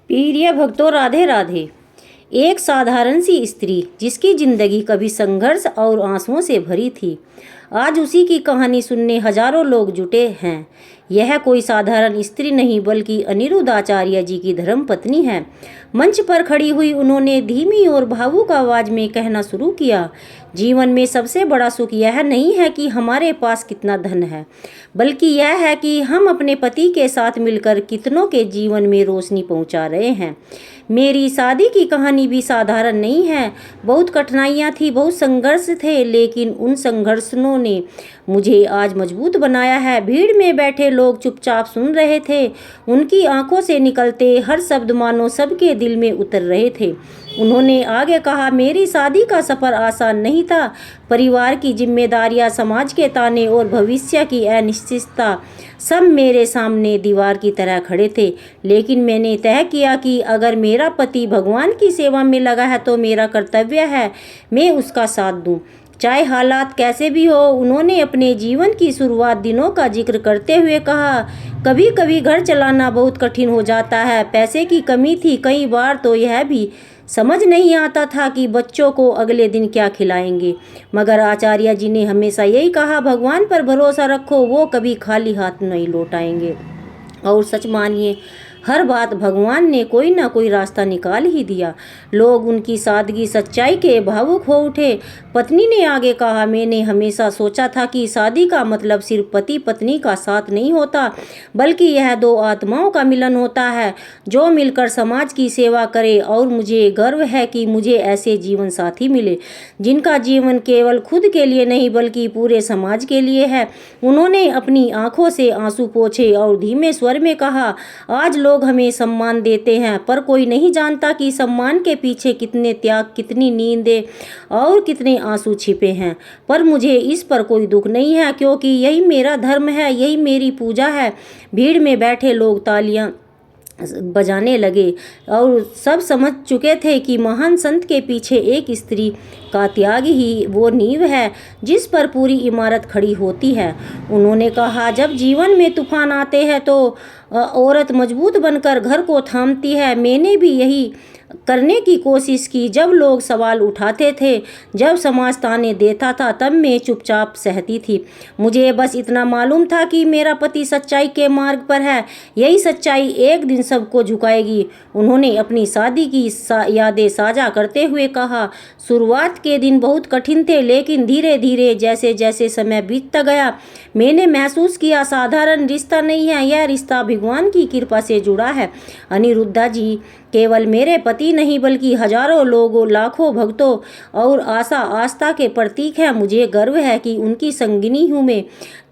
प्रिय भक्तों, राधे राधे। एक साधारण सी स्त्री जिसकी जिंदगी कभी संघर्ष और आंसुओं से भरी थी, आज उसी की कहानी सुनने हजारों लोग जुटे हैं। यह कोई साधारण स्त्री नहीं बल्कि अनिरुद्ध आचार्य जी की धर्म पत्नी है। मंच पर खड़ी हुई उन्होंने धीमी और भावुक आवाज में कहना शुरू किया, जीवन में सबसे बड़ा सुख यह नहीं है कि हमारे पास कितना धन है, बल्कि यह है कि हम अपने पति के साथ मिलकर कितनों के जीवन में रोशनी पहुंचा रहे हैं। मेरी शादी की कहानी भी साधारण नहीं है। बहुत कठिनाइयाँ थी, बहुत संघर्ष थे, लेकिन उन संघर्षों ने मुझे आज मजबूत बनाया है। भीड़ में बैठे लोग चुपचाप सुन रहे थे। उनकी आंखों से निकलते हर शब्द मानो सबके दिल में उतर रहे थे। उन्होंने आगे कहा, मेरी शादी का सफ़र आसान नहीं था। परिवार की जिम्मेदारियां, समाज के ताने और भविष्य की अनिश्चितता सब मेरे सामने दीवार की तरह खड़े थे। लेकिन मैंने तय किया कि अगर मेरा पति भगवान की सेवा में लगा है तो मेरा कर्तव्य है मैं उसका साथ दूं, चाहे हालात कैसे भी हो। उन्होंने अपने जीवन की शुरुआत दिनों का जिक्र करते हुए कहा, कभी कभी घर चलाना बहुत कठिन हो जाता है। पैसे की कमी थी, कई बार तो यह भी समझ नहीं आता था कि बच्चों को अगले दिन क्या खिलाएंगे। मगर आचार्य जी ने हमेशा यही कहा, भगवान पर भरोसा रखो, वो कभी खाली हाथ नहीं लौटाएंगे। और सच मानिए, हर बात भगवान ने कोई ना कोई रास्ता निकाल ही दिया। लोग उनकी सादगी सच्चाई के भावुक हो उठे। पत्नी ने आगे कहा, मैंने हमेशा सोचा था कि शादी का मतलब सिर्फ पति पत्नी का साथ नहीं होता, बल्कि यह दो आत्माओं का मिलन होता है जो मिलकर समाज की सेवा करे। और मुझे गर्व है कि मुझे ऐसे जीवन साथी मिले जिनका जीवन केवल खुद के लिए नहीं बल्कि पूरे समाज के लिए है। उन्होंने अपनी आंखों से आंसू पोंछे और धीमे स्वर में कहा, आज लोग हमें सम्मान देते हैं, पर कोई नहीं जानता कि सम्मान के पीछे कितने त्याग, कितनी नींदें और कितने आंसू छिपे हैं। पर मुझे इस पर कोई दुख नहीं है, क्योंकि यही मेरा धर्म है, यही मेरी पूजा है। भीड़ में बैठे लोग तालियां बजाने लगे और सब समझ चुके थे कि महान संत के पीछे एक स्त्री का त्याग ही वो नींव है जिस पर पूरी इमारत खड़ी होती है। उन्होंने कहा, जब जीवन में तूफान आते हैं तो औरत मजबूत बनकर घर को थामती है। मैंने भी यही करने की कोशिश की। जब लोग सवाल उठाते थे, जब समाज ताने देता था, तब मैं चुपचाप सहती थी। मुझे बस इतना मालूम था कि मेरा पति सच्चाई के मार्ग पर है, यही सच्चाई एक दिन सबको झुकाएगी। उन्होंने अपनी शादी की यादें साझा करते हुए कहा, शुरुआत के दिन बहुत कठिन थे, लेकिन धीरे धीरे जैसे जैसे समय बीतता गया मैंने महसूस किया साधारण रिश्ता नहीं है, यह रिश्ता भगवान की कृपा से जुड़ा है। अनिरुद्धा जी केवल मेरे पति नहीं बल्कि हजारों लोगों, लाखों भक्तों और आस्था के प्रतीक है। मुझे गर्व है कि उनकी संगिनी हूँ मैं।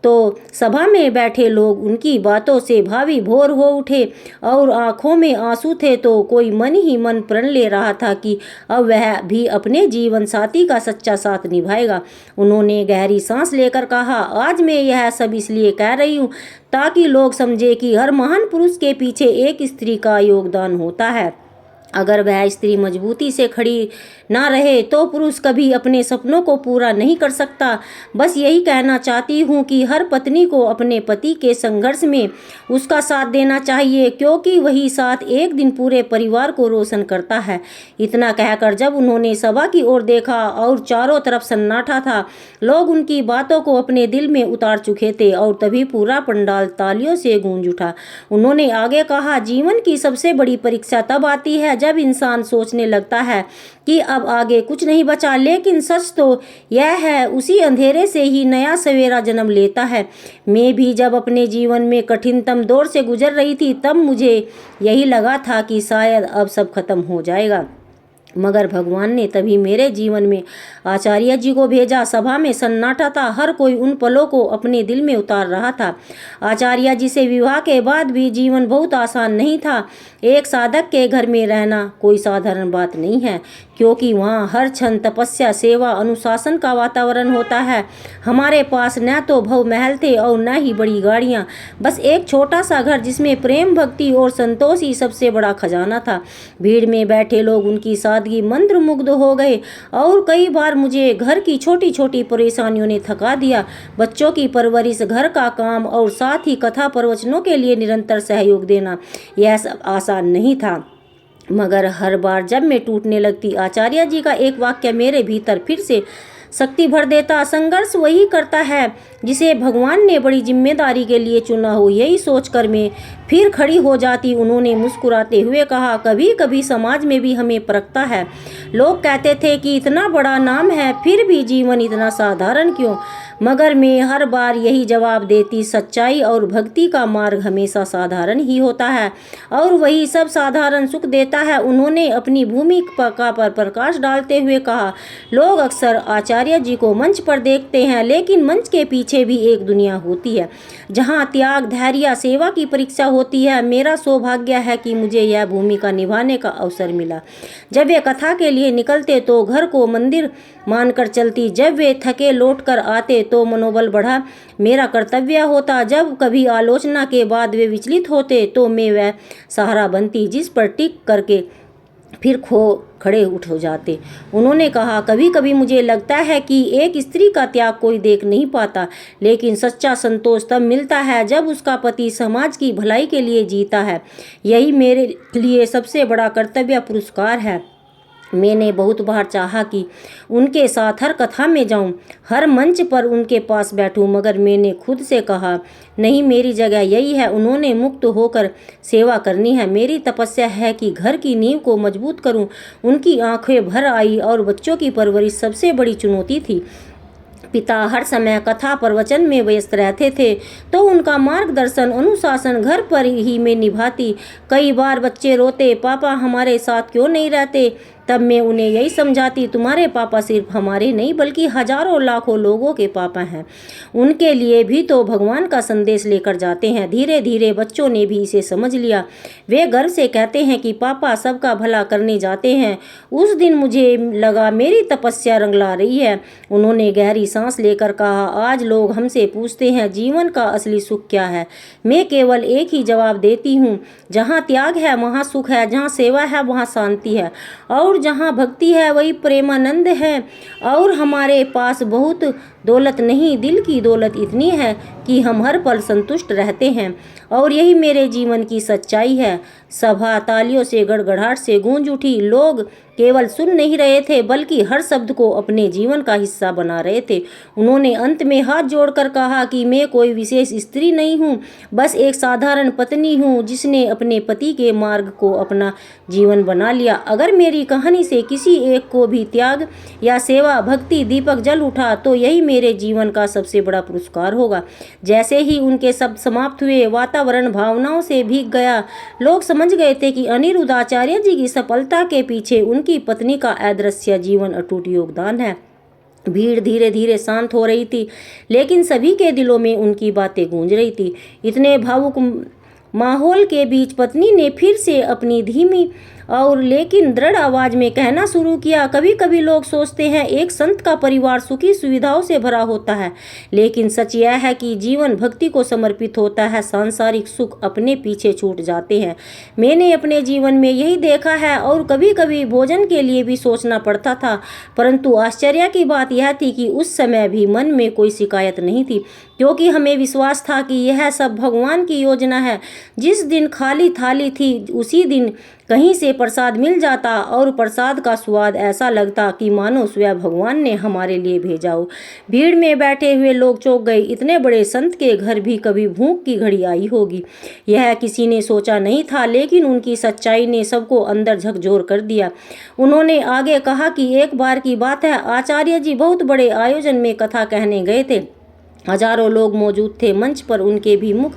तो सभा में बैठे लोग उनकी बातों से भावी भोर हो उठे और आंखों में आंसू थे तो कोई मन ही मन प्रण ले रहा था कि अब वह भी अपने जीवन साथी का सच्चा साथ निभाएगा। उन्होंने गहरी सांस लेकर कहा, आज मैं यह सब इसलिए कह रही हूँ ताकि लोग समझे कि हर महान पुरुष के पीछे एक स्त्री का योगदान होता है। अगर वह स्त्री मजबूती से खड़ी ना रहे तो पुरुष कभी अपने सपनों को पूरा नहीं कर सकता। बस यही कहना चाहती हूँ कि हर पत्नी को अपने पति के संघर्ष में उसका साथ देना चाहिए, क्योंकि वही साथ एक दिन पूरे परिवार को रोशन करता है। इतना कहकर जब उन्होंने सभा की ओर देखा और चारों तरफ सन्नाटा था, लोग उनकी बातों को अपने दिल में उतार चुके थे और तभी पूरा पंडाल तालियों से गूंज उठा। उन्होंने आगे कहा, जीवन की सबसे बड़ी परीक्षा तब आती है जब इंसान सोचने लगता है कि अब आगे कुछ नहीं बचा, लेकिन सच तो यह है उसी अंधेरे से ही नया सवेरा जन्म लेता है। मैं भी जब अपने जीवन में कठिनतम दौर से गुजर रही थी तब मुझे यही लगा था कि शायद अब सब खत्म हो जाएगा, मगर भगवान ने तभी मेरे जीवन में आचार्य जी को भेजा। सभा में सन्नाटा था, हर कोई उन पलों को अपने दिल में उतार रहा था। आचार्य जी से विवाह के बाद भी जीवन बहुत आसान नहीं था। एक साधक के घर में रहना कोई साधारण बात नहीं है, क्योंकि वहाँ हर क्षण तपस्या, सेवा, अनुशासन का वातावरण होता है। हमारे पास न तो भव महल थे और न ही बड़ी गाड़ियाँ, बस एक छोटा सा घर जिसमें प्रेम, भक्ति और संतोष ही सबसे बड़ा खजाना था। भीड़ में बैठे लोग उनकी सादगी मंत्र मुग्ध हो गए और कई बार मुझे घर की छोटी छोटी परेशानियों ने थका दिया। बच्चों की परवरिश, घर का काम और साथ ही कथा प्रवचनों के लिए निरंतर सहयोग देना, यह सब आसान नहीं था। मगर हर बार जब मैं टूटने लगती, आचार्य जी का एक वाक्य मेरे भीतर फिर से शक्ति भर देता। संघर्ष वही करता है जिसे भगवान ने बड़ी जिम्मेदारी के लिए चुना हो, यही सोचकर मैं फिर खड़ी हो जाती। उन्होंने मुस्कुराते हुए कहा, कभी कभी समाज में भी हमें परखता है। लोग कहते थे कि इतना बड़ा नाम है फिर भी जीवन इतना साधारण क्यों? मगर मैं हर बार यही जवाब देती, सच्चाई और भक्ति का मार्ग हमेशा साधारण ही होता है और वही सब साधारण सुख देता है। उन्होंने अपनी भूमिका पर प्रकाश डालते हुए कहा, लोग अक्सर आचार्य जी को मंच पर देखते हैं, लेकिन मंच के पीछे भी एक दुनिया होती है जहाँ त्याग, धैर्य, सेवा की परीक्षा होती है। मेरा सौभाग्य है कि मुझे यह भूमिका निभाने का अवसर मिला। जब वे कथा के लिए निकलते तो घर को मंदिर मानकर चलती, जब वे थके लौट कर आते तो मनोबल बढ़ा मेरा कर्तव्य होता। जब कभी आलोचना के बाद वे विचलित होते तो मैं वह सहारा बनती जिस पर टिक करके फिर खड़े उठ हो जाते। उन्होंने कहा, कभी कभी मुझे लगता है कि एक स्त्री का त्याग कोई देख नहीं पाता, लेकिन सच्चा संतोष तब मिलता है जब उसका पति समाज की भलाई के लिए जीता है। यही मेरे लिए सबसे बड़ा कर्तव्य पुरस्कार है। मैंने बहुत बार चाहा कि उनके साथ हर कथा में जाऊं, हर मंच पर उनके पास बैठूं, मगर मैंने खुद से कहा, नहीं, मेरी जगह यही है। उन्होंने मुक्त होकर सेवा करनी है। मेरी तपस्या है कि घर की नींव को मजबूत करूं। उनकी आंखें भर आई और बच्चों की परवरिश सबसे बड़ी चुनौती थी। पिता हर समय कथा प्रवचन में व्यस्त रहते थे तो उनका मार्गदर्शन, अनुशासन घर पर ही मैं निभाती। कई बार बच्चे रोते, पापा हमारे साथ क्यों नहीं रहते? तब मैं उन्हें यही समझाती, तुम्हारे पापा सिर्फ हमारे नहीं बल्कि हजारों लाखों लोगों के पापा हैं। उनके लिए भी तो भगवान का संदेश लेकर जाते हैं। धीरे धीरे बच्चों ने भी इसे समझ लिया। वे गर्व से कहते हैं कि पापा सबका भला करने जाते हैं। उस दिन मुझे लगा मेरी तपस्या रंग ला रही है। उन्होंने गहरी सांस लेकर कहा, आज लोग हमसे पूछते हैं जीवन का असली सुख क्या है। मैं केवल एक ही जवाब देती हूँ, जहाँ त्याग है वहाँ सुख है, जहाँ सेवा है वहाँ शांति है, और जहाँ भक्ति है वही प्रेमानंद है। और हमारे पास बहुत दौलत नहीं, दिल की दौलत इतनी है कि हम हर पल संतुष्ट रहते हैं, और यही मेरे जीवन की सच्चाई है। सभा तालियों से गड़गड़ाहट से गूंज उठी। लोग केवल सुन नहीं रहे थे बल्कि हर शब्द को अपने जीवन का हिस्सा बना रहे थे। उन्होंने अंत में हाथ जोड़कर कहा कि मैं कोई विशेष स्त्री नहीं हूँ, बस एक साधारण पत्नी हूँ जिसने अपने पति के मार्ग को अपना जीवन बना लिया। अगर मेरी कहानी से किसी एक को भी त्याग या सेवा, भक्ति दीपक जल उठा तो यही मेरे जीवन का सबसे बड़ा पुरस्कार होगा। जैसे ही उनके शब्द समाप्त हुए, वातावरण भावनाओं से भीग गया। लोग समझ गए थे कि अनिरुद्ध आचार्य जी की सफलता के पीछे उनकी पत्नी का अदृश्य जीवन अटूट योगदान है। भीड़ धीरे धीरे शांत हो रही थी, लेकिन सभी के दिलों में उनकी बातें गूंज रही थी। इतने भावुक माहौल के बीच पत्नी ने फिर से अपनी धीमी और लेकिन दृढ़ आवाज में कहना शुरू किया, कभी कभी लोग सोचते हैं एक संत का परिवार सुखी सुविधाओं से भरा होता है, लेकिन सच यह है कि जीवन भक्ति को समर्पित होता है, सांसारिक सुख अपने पीछे छूट जाते हैं। मैंने अपने जीवन में यही देखा है, और कभी कभी भोजन के लिए भी सोचना पड़ता था, परंतु आश्चर्य की बात यह थी कि उस समय भी मन में कोई शिकायत नहीं थी, क्योंकि हमें विश्वास था कि यह सब भगवान की योजना है। जिस दिन खाली थाली थी उसी दिन कहीं से प्रसाद मिल जाता, और प्रसाद का स्वाद ऐसा लगता कि मानो स्वयं भगवान ने हमारे लिए भेजा हो। भीड़ में बैठे हुए लोग चौंक गए। इतने बड़े संत के घर भी कभी भूख की घड़ी आई होगी, यह किसी ने सोचा नहीं था, लेकिन उनकी सच्चाई ने सबको अंदर झकझोर कर दिया। उन्होंने आगे कहा कि एक बार की बात है, आचार्य जी बहुत बड़े आयोजन में कथा कहने गए थे। हजारों लोग मौजूद थे। मंच पर उनके भी मुख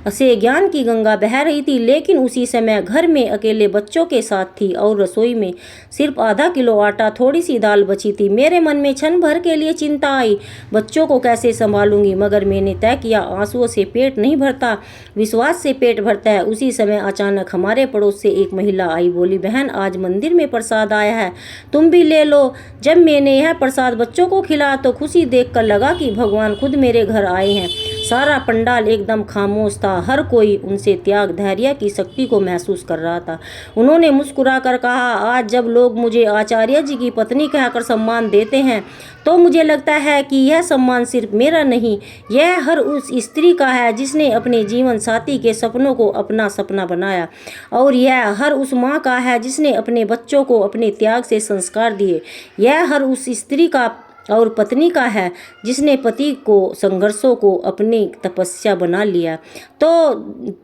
से ज्ञान की गंगा बह रही थी, लेकिन उसी समय घर में अकेले बच्चों के साथ थी और रसोई में सिर्फ आधा किलो आटा, थोड़ी सी दाल बची थी। मेरे मन में क्षण भर के लिए चिंता आई, बच्चों को कैसे संभालूंगी, मगर मैंने तय किया आंसुओं से पेट नहीं भरता, विश्वास से पेट भरता है। उसी समय अचानक हमारे पड़ोस से एक महिला आई, बोली, बहन आज मंदिर में प्रसाद आया है, तुम भी ले लो। जब मैंने यह प्रसाद बच्चों को खिलाया तो खुशी देखकर लगा कि भगवान खुद मेरे घर आए हैं। सारा पंडाल एकदम खामोश था। हर कोई उनसे त्याग धैर्य की शक्ति को महसूस कर रहा था। उन्होंने मुस्कुरा कर कहा, आज जब लोग मुझे आचार्य जी की पत्नी कहकर सम्मान देते हैं तो मुझे लगता है कि यह सम्मान सिर्फ मेरा नहीं, यह हर उस स्त्री का है जिसने अपने जीवन साथी के सपनों को अपना सपना बनाया, और यह हर उस माँ का है जिसने अपने बच्चों को अपने त्याग से संस्कार दिए। यह हर उस स्त्री का और पत्नी का है जिसने पति को संघर्षों को अपनी तपस्या बना लिया। तो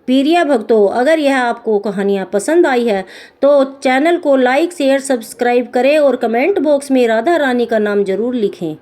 प्रिय भक्तों, अगर यह आपको कहानियाँ पसंद आई है तो चैनल को लाइक शेयर सब्सक्राइब करें और कमेंट बॉक्स में राधा रानी का नाम जरूर लिखें।